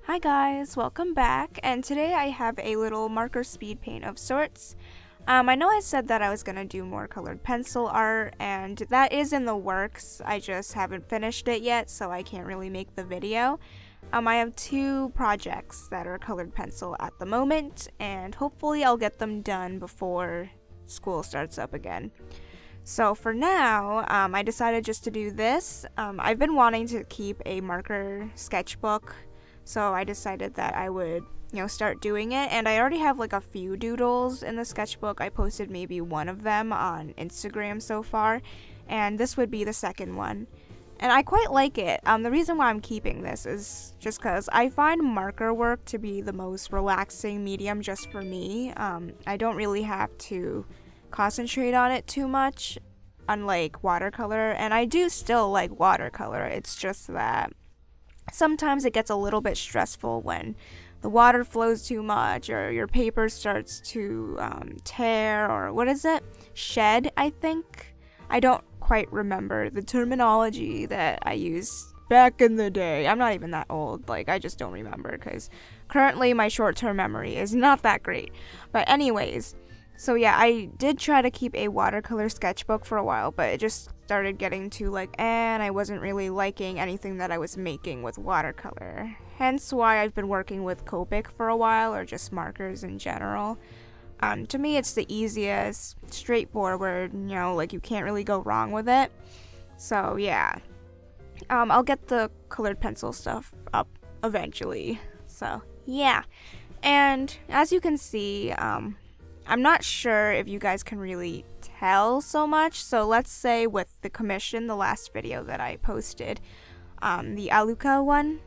Hi guys, welcome back, and today I have a little marker speed paint of sorts. I know I said that I was gonna do more colored pencil art, and that is in the works. I just haven't finished it yet, so I can't really make the video. I have two projects that are colored pencil at the moment, and hopefully I'll get them done before school starts up again. So for now, I decided just to do this. I've been wanting to keep a marker sketchbook, so I decided that I would, start doing it. And I already have like a few doodles in the sketchbook. I posted maybe one of them on Instagram so far, and this would be the second one. And I quite like it. The reason why I'm keeping this is just because I find marker work to be the most relaxing medium just for me. I don't really have to concentrate on it too much, unlike watercolor. And I do still like watercolor. It's just that sometimes it gets a little bit stressful when the water flows too much or your paper starts to tear, or what is it? Shed, I think. I don't quite remember the terminology that I used back in the day. I'm not even that old. I just don't remember because currently my short-term memory is not that great. But anyways, so yeah, I did try to keep a watercolor sketchbook for a while, but it just started getting to and I wasn't really liking anything that I was making with watercolor. Hence why I've been working with Copic for a while, or just markers in general. To me, it's the easiest, straightforward, you can't really go wrong with it. So yeah, I'll get the colored pencil stuff up eventually. So yeah, and as you can see, I'm not sure if you guys can really tell so much. So let's say with the commission, the last video that I posted, the Aluka one,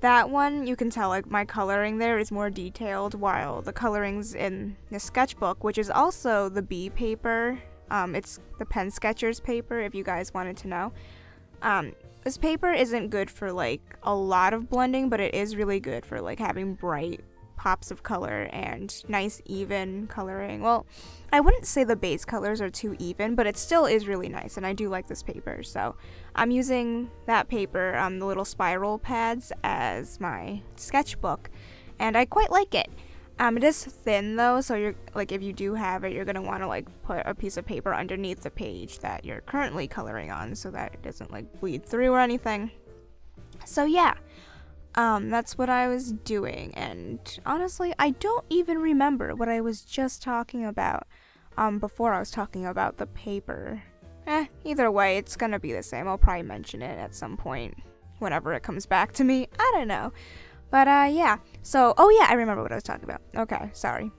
that one, you can tell my coloring there is more detailed, while the colorings in the sketchbook, which is also the B paper, it's the Pen Sketchers paper if you guys wanted to know. This paper isn't good for a lot of blending, but it is really good for having bright pops of color and nice even coloring. Well, I wouldn't say the base colors are too even, but it still is really nice, and I do like this paper. So I'm using that paper, the little spiral pads, as my sketchbook, and I quite like it. It is thin though, so you're if you do have it, you're gonna want to put a piece of paper underneath the page that you're currently coloring on so that it doesn't bleed through or anything. So yeah, that's what I was doing, and honestly, I don't even remember what I was just talking about, before I was talking about the paper. Either way, it's gonna be the same. I'll probably mention it at some point, whenever it comes back to me. I don't know. But, yeah. So, oh yeah, I remember what I was talking about. Okay, sorry.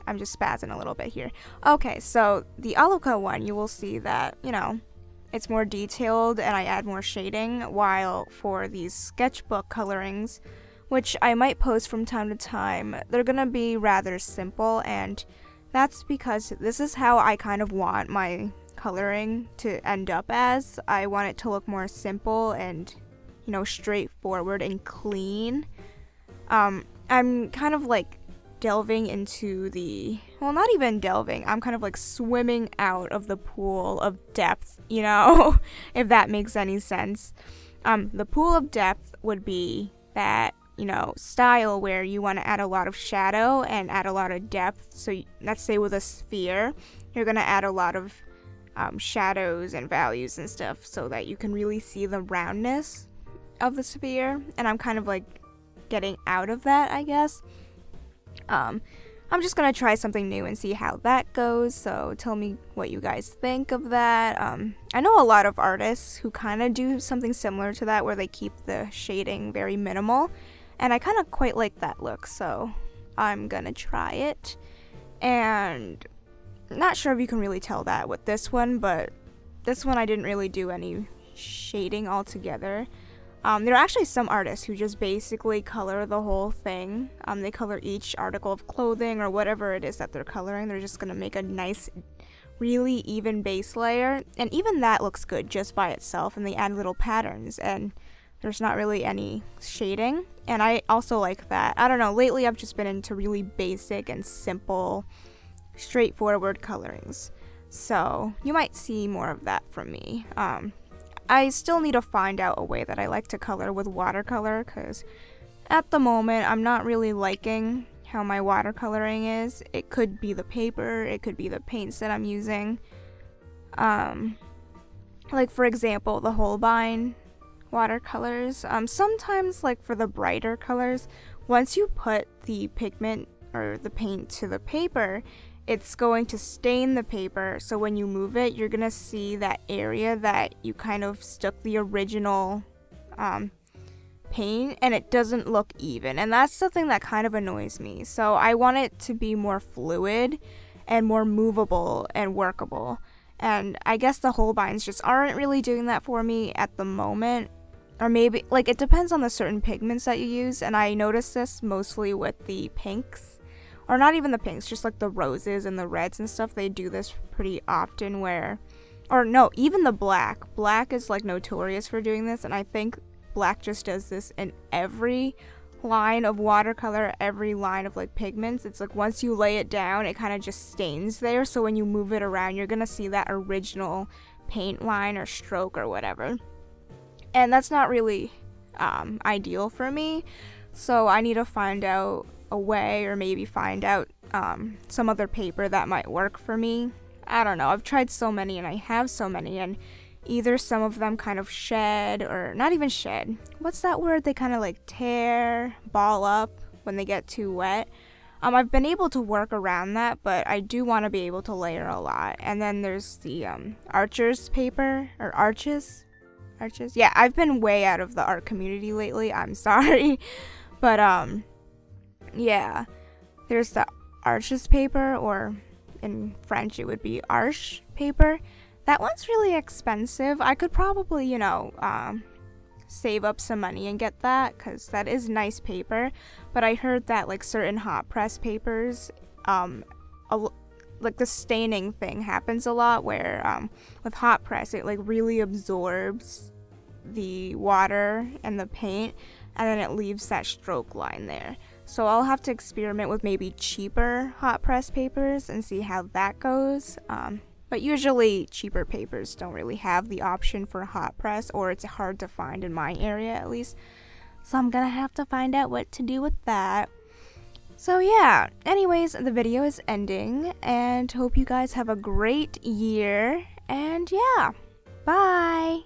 I'm just spazzing a little bit here. Okay, so the Aluka one, you will see that, it's more detailed and I add more shading, while for these sketchbook colorings, which I might post from time to time, they're gonna be rather simple, and that's because this is how I kind of want my coloring to end up as. I want it to look more simple and, straightforward and clean. I'm kind of delving into well, not even delving, I'm kind of swimming out of the pool of depth, if that makes any sense. The pool of depth would be that, style where you want to add a lot of shadow and add a lot of depth. So let's say with a sphere, you're going to add a lot of shadows and values and stuff so that you can really see the roundness of the sphere. And I'm kind of getting out of that, I guess. I'm just gonna try something new and see how that goes, so tell me what you guys think of that. I know a lot of artists who kind of do something similar to that, where they keep the shading very minimal, and I kind of quite like that look, so I'm gonna try it. And not sure if you can really tell that with this one, but this one I didn't really do any shading altogether. There are actually some artists who just basically color the whole thing. They color each article of clothing or whatever it is that they're coloring. They're just gonna make a nice, really even base layer, and even that looks good just by itself, and they add little patterns, and there's not really any shading, and I also like that. I don't know, lately I've just been into really basic and simple, straightforward colorings, so you might see more of that from me. I still need to find out a way that I like to color with watercolor, because at the moment, I'm not really liking how my watercoloring is. It could be the paper, it could be the paints that I'm using. Like for example, the Holbein watercolors. Sometimes like for the brighter colors, once you put the pigment or the paint to the paper, it's going to stain the paper, so when you move it, you're gonna see that area that you kind of stuck the original paint, and it doesn't look even, and that's something that kind of annoys me. So I want it to be more fluid and more movable and workable, and I guess the Holbeins just aren't really doing that for me at the moment. Or maybe, like, it depends on the certain pigments that you use, and I notice this mostly with the pinks. Or not even the pinks, just like the roses and the reds and stuff. They do this pretty often where, or no, even the black. Black is like notorious for doing this, and I think black just does this in every line of watercolor, every line of like pigments. It's like once you lay it down, it kind of just stains there, so when you move it around, you're gonna see that original paint line or stroke or whatever. And that's not really ideal for me, so I need to find out a way, or maybe find out some other paper that might work for me. I don't know, I've tried so many, and I have so many, and either some of them kind of shed, or not even shed, what's that word, they kind of like tear, ball up when they get too wet. I've been able to work around that, but I do want to be able to layer a lot. And then there's the Arches paper, or Arches? Yeah, I've been way out of the art community lately, I'm sorry. But yeah, there's the Arches paper, or in French it would be Arche paper. That one's really expensive. I could probably, you know, save up some money and get that, because that is nice paper. But I heard that like certain hot press papers, like the staining thing happens a lot, where with hot press it like really absorbs the water and the paint, and then it leaves that stroke line there. So I'll have to experiment with maybe cheaper hot press papers and see how that goes. But usually cheaper papers don't really have the option for hot press, or it's hard to find in my area at least. So I'm gonna have to find out what to do with that. So yeah, anyways, the video is ending, and hope you guys have a great year, and yeah, bye!